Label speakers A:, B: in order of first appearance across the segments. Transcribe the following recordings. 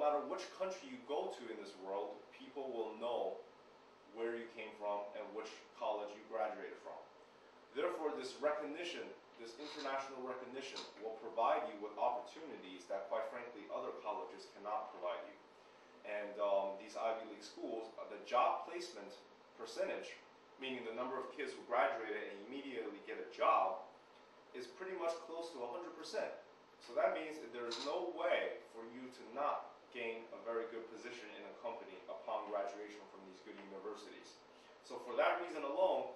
A: no matter which country you go to in this world, people will know where you came from and which college you graduated from. Therefore, this recognition, this international recognition, will provide you with opportunities that, quite frankly, other colleges cannot provide you. And these Ivy League schools, the job placement percentage, meaning the number of kids who graduated and immediately get a job, is pretty much close to 100%. So that means that there is no way for you to not gain a very good position in a company upon graduation from these good universities. So for that reason alone,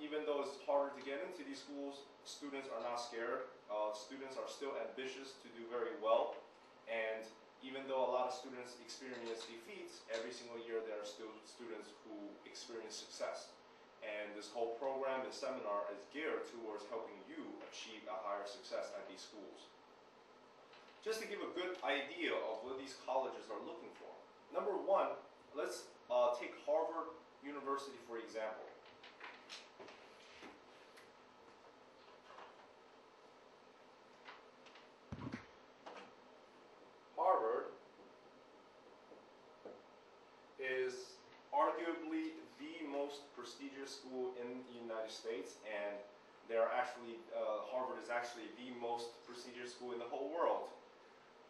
A: even though it's harder to get into these schools, students are not scared. Students are still ambitious to do very well. And even though a lot of students experience defeats, every single year there are still students who experience success. And this whole program and seminar is geared towards helping you achieve a higher success at these schools. Just to give a good idea of what these colleges are looking for. Number one, let's take Harvard University for example. Harvard is arguably the most prestigious school in the United States, and Harvard is actually the most prestigious school in the whole world.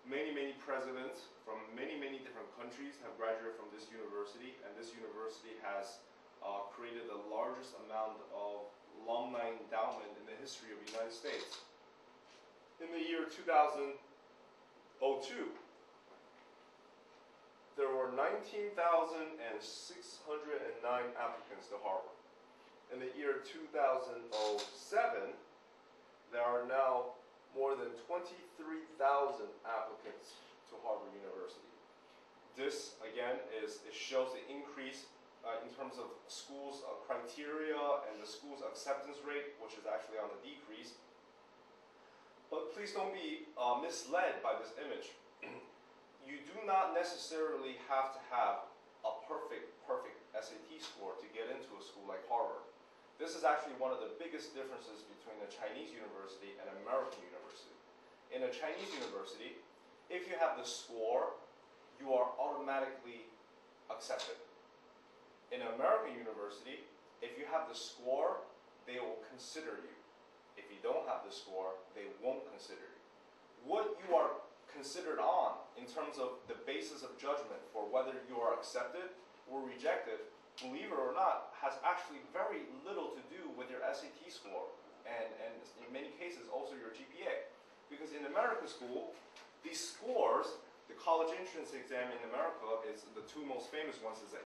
A: Many presidents from many different countries have graduated from this university, and this university has created the largest amount of alumni endowment in the history of the United States. In the year 2002, there were 19,609 applicants to Harvard. In the year 2007, there are now more than 23,000 applicants to Harvard University. This, again, it shows the increase in terms of schools' criteria and the school's acceptance rate, which is actually on the decrease. But please don't be misled by this image. You do not necessarily have to have a perfect SAT score to get into a school like Harvard. This is actually one of the biggest differences between a Chinese university and an American university. In a Chinese university, if you have the score, you are automatically accepted. In an American university, if you have the score, they will consider you. If you don't have the score, they won't consider you. What you are considered on in terms of the basis of judgment for whether you are accepted or rejected, believe it or not, has actually very little to do with your SAT score and in many cases also your GPA. Because in American school, these scores, the college entrance exam in America, is the two most famous ones is the